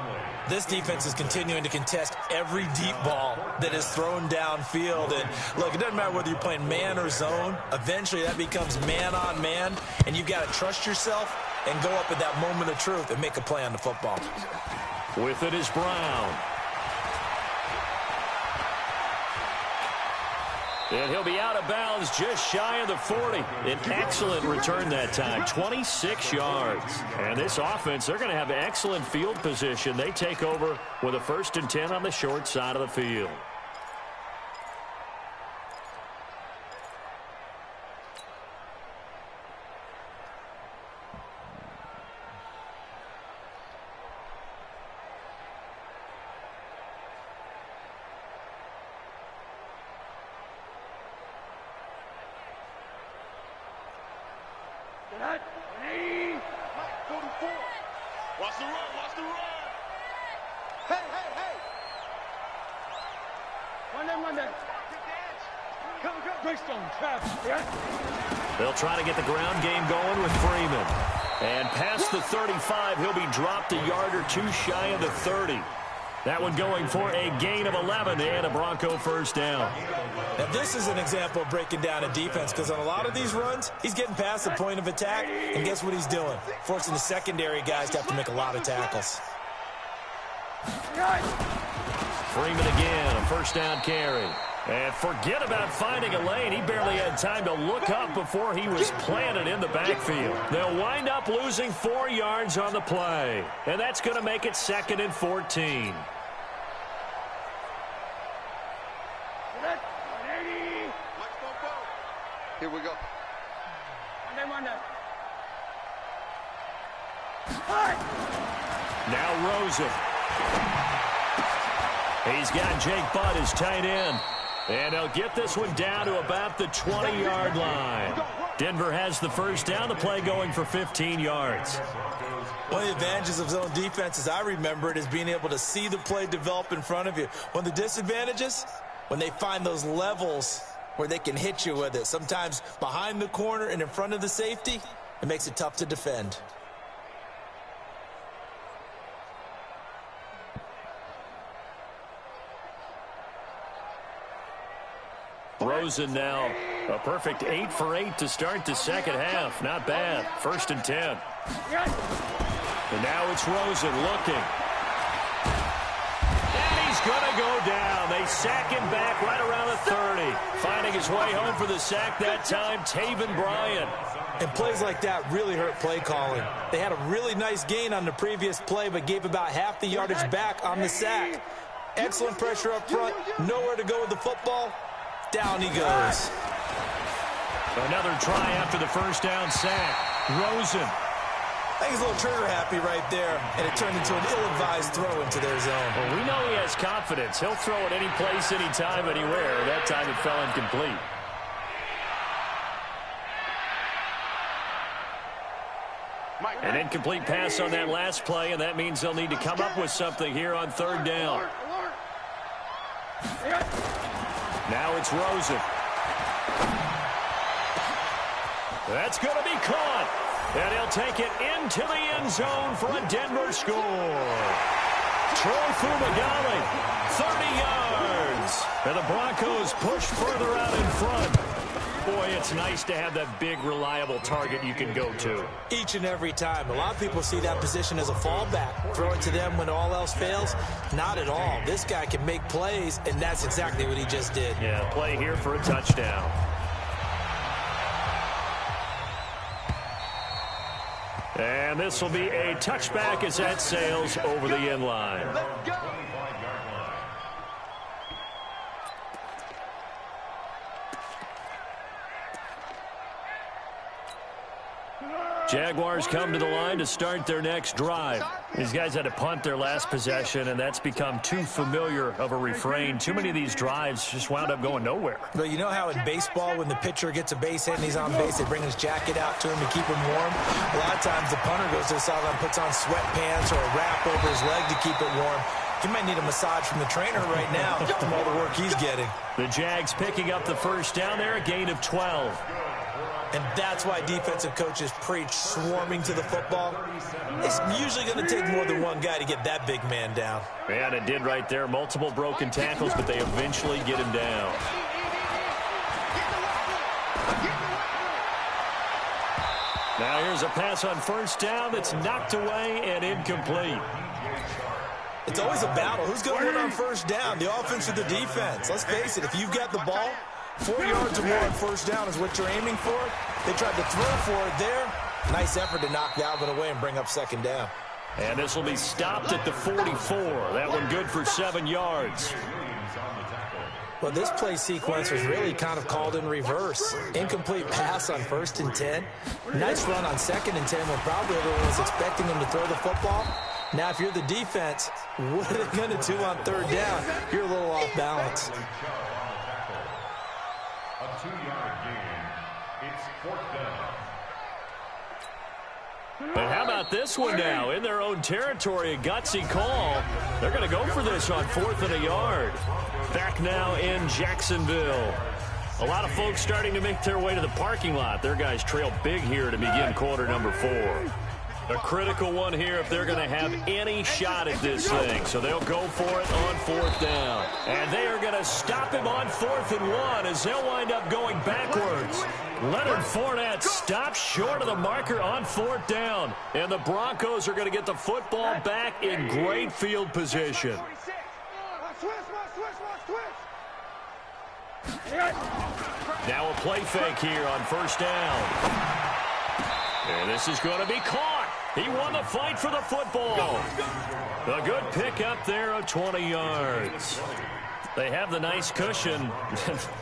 [SPEAKER 3] This defense is continuing to contest every deep ball that is thrown downfield. And, look, it doesn't matter whether you're playing man or zone. Eventually, that becomes man-on-man, and you've got to trust yourself and go up at that moment of truth and make a play on the football.
[SPEAKER 1] With it is Brown. And he'll be out of bounds just shy of the 40. An excellent return that time, 26 yards. And this offense, they're going to have excellent field position. They take over with a 1st and 10 on the short side of the field.
[SPEAKER 2] Watch the run, watch the run.
[SPEAKER 1] They'll try to get the ground game going with Freeman. And past the 35, he'll be dropped a yard or two shy of the 30. That one going for a gain of 11 and a Bronco first down.
[SPEAKER 3] Now this is an example of breaking down a defense, because on a lot of these runs, he's getting past the point of attack, and guess what he's doing? Forcing the secondary guys to have to make a lot of tackles.
[SPEAKER 1] Freeman again, a first down carry. And forget about finding a lane. He barely had time to look up before he was planted in the backfield. They'll wind up losing 4 yards on the play. And that's going to make it 2nd and 14.
[SPEAKER 5] Here we go.
[SPEAKER 1] Now Rosen. He's got Jake Butt as tight end. And they'll get this one down to about the 20-yard line. Denver has the first down. The play going for 15 yards.
[SPEAKER 3] One of the advantages of zone defense, as I remember it, is being able to see the play develop in front of you. One of the disadvantages, when they find those levels where they can hit you with it, sometimes behind the corner and in front of the safety, it makes it tough to defend.
[SPEAKER 1] Rosen now a perfect 8 for 8 to start the second half. Not bad. 1st and 10. And now it's Rosen looking. And he's going to go down. They sack him back right around the 30. Finding his way home for the sack that time, Taven Bryan.
[SPEAKER 3] And plays like that really hurt play calling. They had a really nice gain on the previous play, but gave about half the yardage back on the sack. Excellent pressure up front. Nowhere to go with the football. Down he goes.
[SPEAKER 1] Another try after the first down sack. Rosen.
[SPEAKER 3] I think he's a little trigger happy right there, and it turned into an ill-advised throw into their zone.
[SPEAKER 1] Well, we know he has confidence. He'll throw it any place, anytime, anywhere. That time it fell incomplete. An incomplete pass on that last play, and that means they'll need to come up with something here on 3rd down. Now it's Rosen. That's going to be caught. And he'll take it into the end zone for a Denver score. Troy Fumagalli, 30 yards. And the Broncos push further out in front. Boy, it's nice to have that big, reliable target you can go to.
[SPEAKER 3] Each and every time. A lot of people see that position as a fallback. Throw it to them when all else fails. Not at all. This guy can make plays, and that's exactly what he just did.
[SPEAKER 1] Yeah, play here for a touchdown. And this will be a touchback as that sails over the end line. Jaguars come to the line to start their next drive. These guys had to punt their last possession, and that's become too familiar of a refrain. Too many of these drives just wound up going nowhere.
[SPEAKER 3] Well, you know how in baseball, when the pitcher gets a base hit and he's on base, they bring his jacket out to him to keep him warm? A lot of times the punter goes to the sideline, puts on sweatpants or a wrap over his leg to keep it warm. He might need a massage from the trainer right now from all the work he's getting.
[SPEAKER 1] The Jags picking up the first down there, a gain of 12.
[SPEAKER 3] And that's why defensive coaches preach swarming to the football. It's usually going to take more than one guy to get that big man down.
[SPEAKER 1] And it did right there. Multiple broken tackles, but they eventually get him down. Now here's a pass on first down that's knocked away and incomplete.
[SPEAKER 3] It's always a battle. Who's going to win on first down, the offense or the defense? Let's face it, if you've got the ball, 4 yards or more on first down is what you're aiming for. They tried to throw for it there. Nice effort to knock Dalvin away and bring up second down.
[SPEAKER 1] And this will be stopped at the 44. That one good for 7 yards.
[SPEAKER 3] Well, this play sequence was really kind of called in reverse. Incomplete pass on 1st and 10. Nice run on 2nd and 10 when probably everyone was expecting him to throw the football. Now, if you're the defense, what are they going to do on 3rd down? You're a little off balance.
[SPEAKER 4] A 2-yard gain. It's 4th down.
[SPEAKER 1] But how about this one now? In their own territory, a gutsy call. They're going to go for this on 4th and a yard. Back now in Jacksonville. A lot of folks starting to make their way to the parking lot. Their guys trail big here to begin quarter number 4. A critical one here if they're going to have any shot at this thing. So they'll go for it on 4th down. And they are going to stop him on 4th and 1 as they'll wind up going backwards. Leonard Fournette stops short of the marker on 4th down. And the Broncos are going to get the football back in great field position. Now a play fake here on 1st down. And this is going to be caught. He won the fight for the football. A good pick up there of 20 yards. They have the nice cushion.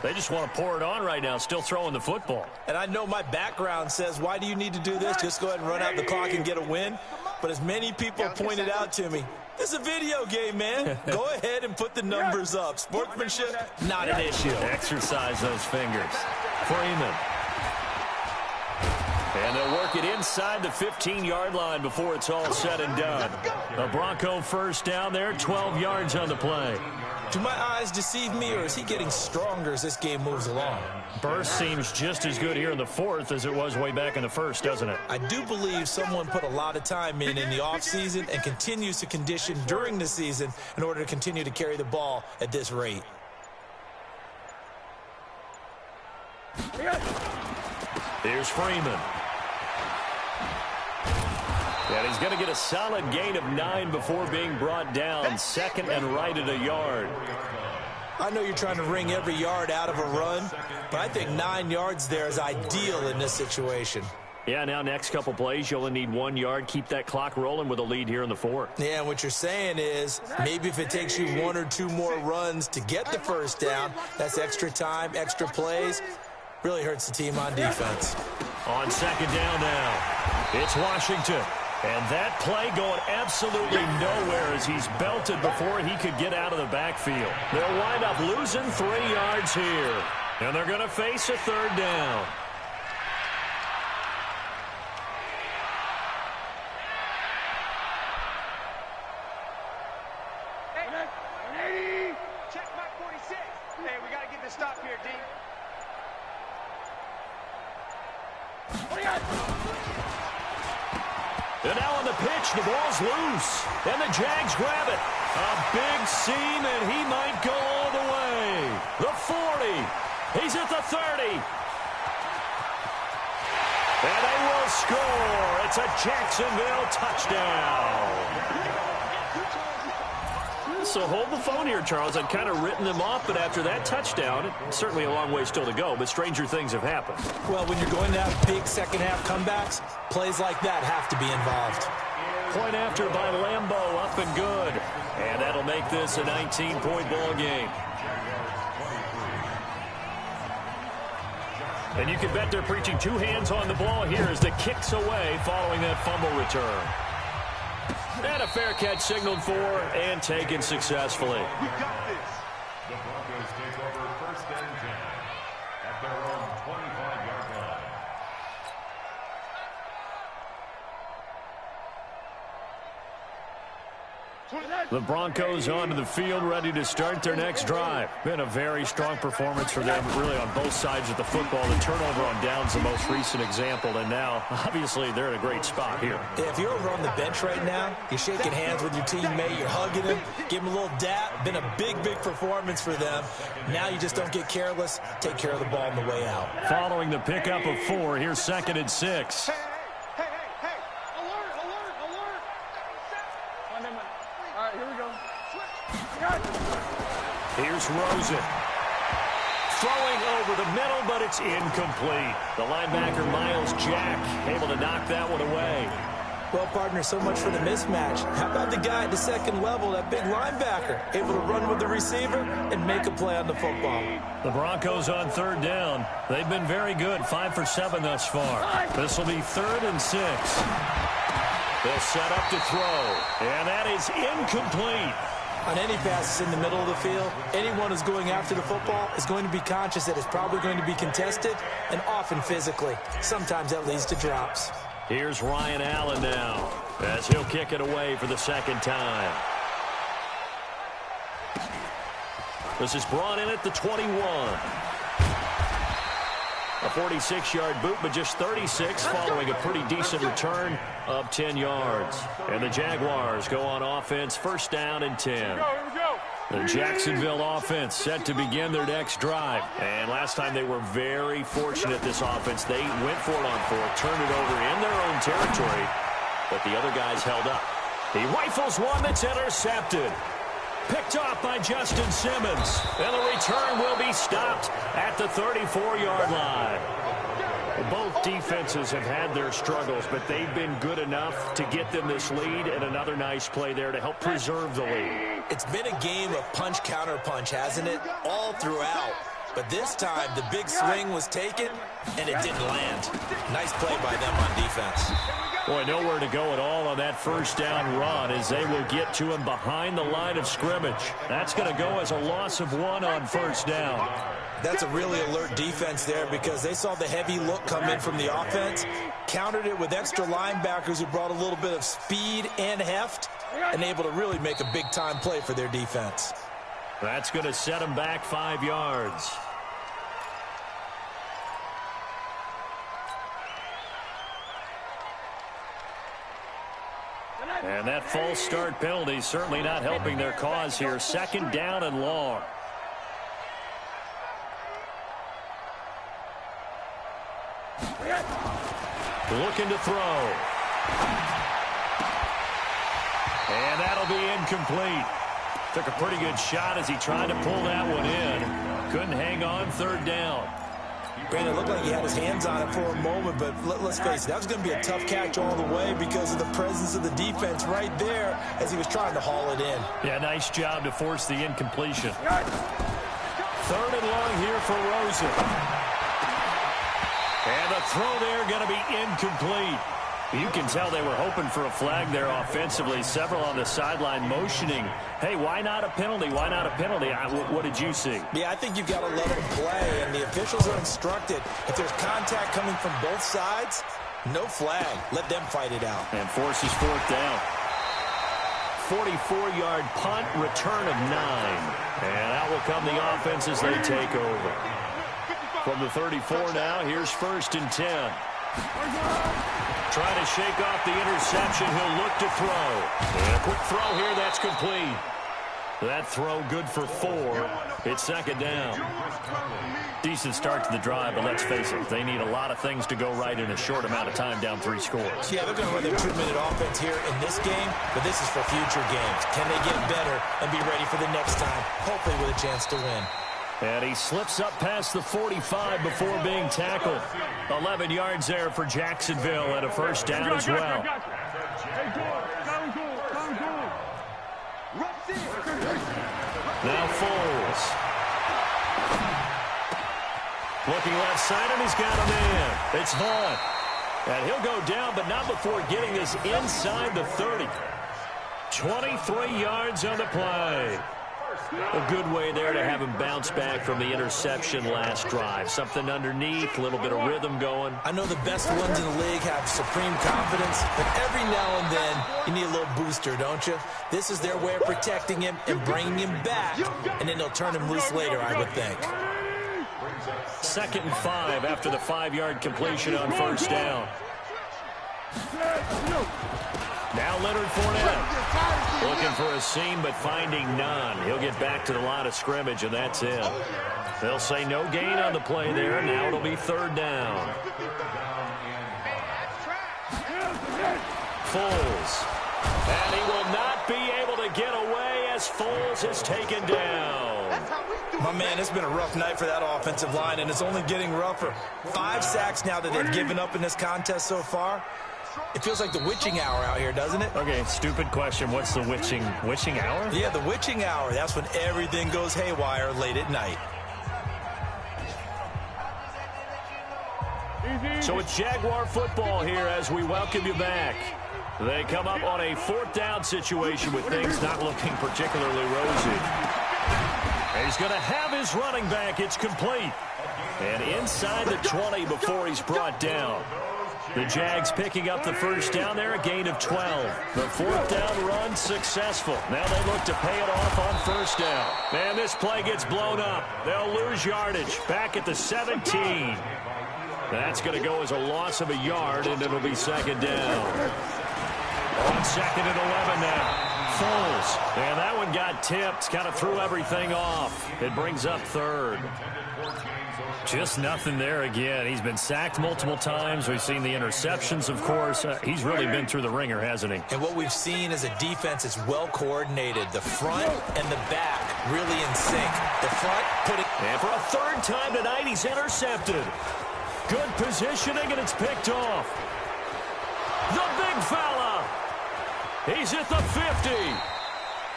[SPEAKER 1] They just want to pour it on right now, still throwing the football.
[SPEAKER 3] And I know my background says, why do you need to do this? Just go ahead and run out the clock and get a win. But as many people pointed out to me, this is a video game, man. Go ahead and put the numbers up. Sportsmanship, not an issue.
[SPEAKER 1] Exercise those fingers. Freeman. And they'll work it inside the 15-yard line before it's all said and done. The Bronco 1st down there, 12 yards on the play.
[SPEAKER 3] Do my eyes deceive me, or is he getting stronger as this game moves along?
[SPEAKER 1] Burst seems just as good here in the 4th as it was way back in the 1st, doesn't it?
[SPEAKER 3] I do believe someone put a lot of time in the offseason and continues to condition during the season in order to continue to carry the ball at this rate.
[SPEAKER 1] Here's Freeman. And he's going to get a solid gain of 9 before being brought down. 2nd and right at a yard.
[SPEAKER 3] I know you're trying to wring every yard out of a run, but I think 9 yards there is ideal in this situation.
[SPEAKER 1] Yeah, now next couple plays, you only need 1 yard. Keep that clock rolling with a lead here in the 4th.
[SPEAKER 3] Yeah, and what you're saying is maybe if it takes you 1 or 2 more runs to get the 1st down, that's extra time, extra plays. Really hurts the team on defense.
[SPEAKER 1] On 2nd down now, it's Washington. And that play going absolutely nowhere as he's belted before he could get out of the backfield. They'll wind up losing 3 yards here. And they're going to face a 3rd down.
[SPEAKER 2] Hey, check my 46. Hey, we got to get the stop here, D.
[SPEAKER 1] And now on the pitch, the ball's loose. And the Jags grab it. A big seam, and he might go all the way. The 40. He's at the 30. And they will score. It's a Jacksonville touchdown. So hold the phone here, Charles. I'd kind of written them off, but after that touchdown, certainly a long way still to go, but stranger things have happened.
[SPEAKER 3] Well, when you're going to have big second-half comebacks, plays like that have to be involved.
[SPEAKER 1] Point after by Lambeau, up and good. And that'll make this a 19-point ball game. And you can bet they're preaching 2 hands on the ball here as the kick's away following that fumble return. And a fair catch signaled for and taken successfully.
[SPEAKER 4] We got this. The Broncos take over 1st and 10 at their own 25-yard line.
[SPEAKER 1] The Broncos onto the field, ready to start their next drive. Been a very strong performance for them, really, on both sides of the football. The turnover on downs, the most recent example, and now, obviously, they're in a great spot here.
[SPEAKER 3] Yeah, if you're over on the bench right now, you're shaking hands with your teammate, you're hugging him, give him a little dap. Been a big, big performance for them. Now you just don't get careless. Take care of the ball on the way out.
[SPEAKER 1] Following the pickup of 4, here's 2nd and 6. Here's Rosen. Throwing over the middle, but it's incomplete. The linebacker, Miles Jack, able to knock that one away.
[SPEAKER 3] Well, partner, so much for the mismatch. How about the guy at the 2nd level, that big linebacker, able to run with the receiver and make a play on the football?
[SPEAKER 1] The Broncos on 3rd down. They've been very good, 5 for 7 thus far. This will be 3rd and 6. They'll set up to throw, and that is incomplete.
[SPEAKER 3] On any passes in the middle of the field, anyone who's going after the football is going to be conscious that it's probably going to be contested and often physically. Sometimes that leads to drops.
[SPEAKER 1] Here's Ryan Allen now as he'll kick it away for the second time. This is brought in at the 21. A 46-yard boot, but just 36 following a pretty decent return of 10 yards. And the Jaguars go on offense, first down and 10. The Jacksonville offense set to begin their next drive. And last time they were very fortunate, this offense. They went for it on fourth, turned it over in their own territory, but the other guys held up. He rifles one that's intercepted. Picked off by Justin Simmons. And the return will be stopped at the 34-yard line. Both defenses have had their struggles, but they've been good enough to get them this lead, and another nice play there to help preserve the lead.
[SPEAKER 3] It's been a game of punch-counter-punch, hasn't it? All throughout. But this time, the big swing was taken, and it didn't land. Nice play by them on defense.
[SPEAKER 1] Boy, nowhere to go at all on that first down run as they will get to him behind the line of scrimmage. That's going to go as a loss of 1 on first down.
[SPEAKER 3] That's a really alert defense there because they saw the heavy look come in from the offense, countered it with extra linebackers who brought a little bit of speed and heft, and able to really make a big-time play for their defense.
[SPEAKER 1] That's going to set them back 5 yards. And that false start penalty certainly not helping their cause here. Second down and long. Looking to throw. And that'll be incomplete. Took a pretty good shot as he tried to pull that one in. Couldn't hang on third down.
[SPEAKER 3] Brandon, it looked like he had his hands on it for a moment, but let's face it, that was going to be a tough catch all the way because of the presence of the defense right there as he was trying to haul it in.
[SPEAKER 1] Yeah, nice job to force the incompletion. Third and long here for Rosen. And the throw there going to be incomplete. You can tell they were hoping for a flag there offensively. Several on the sideline motioning, hey, why not a penalty? Why not a penalty? What did you see?
[SPEAKER 3] Yeah, I think you've got to let them play, and the officials are instructed. If there's contact coming from both sides, no flag. Let them fight it out.
[SPEAKER 1] And forces fourth down. 44-yard punt, return of 9. And out will come the offense as they take over. From the 34 now, here's first and 10. Trying to shake off the interception. He'll look to throw. And a quick throw here. That's complete. That throw good for 4. It's second down. Decent start to the drive, but let's face it, they need a lot of things to go right in a short amount of time, down 3 scores.
[SPEAKER 3] Yeah, they're going to run their 2-minute offense here in this game, but this is for future games. Can they get better and be ready for the next time, hopefully with a chance to win?
[SPEAKER 1] And he slips up past the 45 before being tackled. 11 yards there for Jacksonville and a first down as well. Now Foles. Looking left side, and he's got a man. It's Vaughn. And he'll go down, but not before getting this inside the 30. 23 yards on the play. A good way there to have him bounce back from the interception last drive. Something underneath, a little bit of rhythm going.
[SPEAKER 3] I know the best ones in the league have supreme confidence, but every now and then you need a little booster, don't you? This is their way of protecting him and bringing him back, and then they'll turn him loose later, I would think.
[SPEAKER 1] Second and 5 after the 5-yard completion on first down. Now Leonard Fournette looking for a seam but finding none. He'll get back to the line of scrimmage, and that's it. They'll say no gain on the play there. Now it'll be third down. Foles. And he will not be able to get away as Foles is taken down.
[SPEAKER 3] My man, it's been a rough night for that offensive line, and it's only getting rougher. 5 sacks now that they've given up in this contest so far. It feels like the witching hour out here, doesn't it?
[SPEAKER 1] Okay, stupid question. What's the witching hour?
[SPEAKER 3] Yeah, the witching hour. That's when everything goes haywire late at night.
[SPEAKER 1] So it's Jaguar football here as we welcome you back. They come up on a 4th down situation with things not looking particularly rosy. He's going to have his running back. It's complete. And inside the 20 before he's brought down. The Jags picking up the first down there, a gain of 12. The fourth down run successful. Now they look to pay it off on first down. Man, this play gets blown up. They'll lose yardage back at the 17. That's going to go as a loss of a yard, and it'll be second down. On second and 11 now. Foles. And that one got tipped. Kind of threw everything off. It brings up third. Just nothing there again. He's been sacked multiple times. We've seen the interceptions, of course. He's really been through the ringer, hasn't he?
[SPEAKER 3] And what we've seen is a defense is well coordinated. The front and the back really in sync. The front putting...
[SPEAKER 1] And for a third time tonight, he's intercepted. Good positioning, and it's picked off. The big fella. He's at the 50.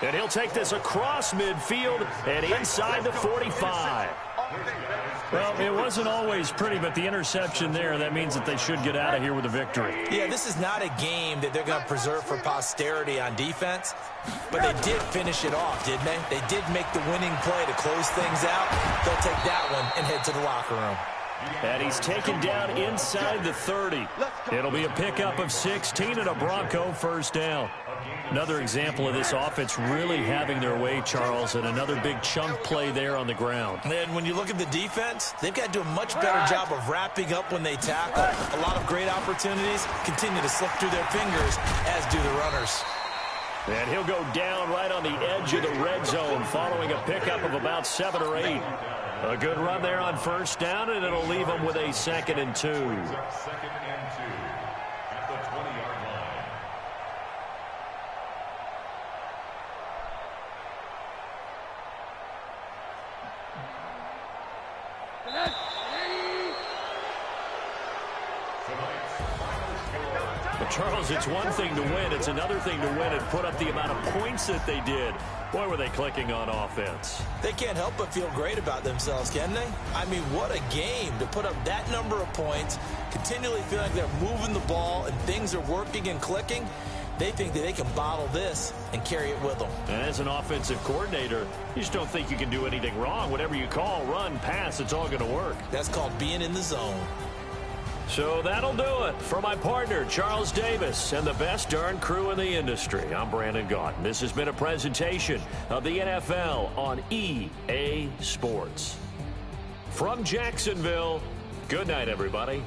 [SPEAKER 1] And he'll take this across midfield and inside the 45. Well, it wasn't always pretty, but the interception there, that means that they should get out of here with a victory.
[SPEAKER 3] Yeah, this is not a game that they're going to preserve for posterity on defense, but they did finish it off, didn't they? They did make the winning play to close things out. They'll take that one and head to the locker room.
[SPEAKER 1] And he's taken down inside the 30. It'll be a pickup of 16 and a Bronco first down. Another example of this offense really having their way, Charles, and another big chunk play there on the ground.
[SPEAKER 3] And when you look at the defense, they've got to do a much better job of wrapping up when they tackle. A lot of great opportunities continue to slip through their fingers, as do the runners.
[SPEAKER 1] And he'll go down right on the edge of the red zone following a pickup of about 7 or 8. A good run there on first down, and it'll leave them with a 2nd and 2.
[SPEAKER 4] 2nd and 2 at the 20-yard line.
[SPEAKER 1] But Charles, it's one thing to win. It's another thing to win and put up the amount of points that they did. Boy, were they clicking on offense.
[SPEAKER 3] They can't help but feel great about themselves, can they? I mean, what a game to put up that number of points, continually feel like they're moving the ball and things are working and clicking. They think that they can bottle this and carry it with them.
[SPEAKER 1] As an offensive coordinator, you just don't think you can do anything wrong. Whatever you call, run, pass, it's all going to work.
[SPEAKER 3] That's called being in the zone.
[SPEAKER 1] So that'll do it for my partner, Charles Davis, and the best darn crew in the industry. I'm Brandon Gaudin. This has been a presentation of the NFL on EA Sports. From Jacksonville, good night, everybody.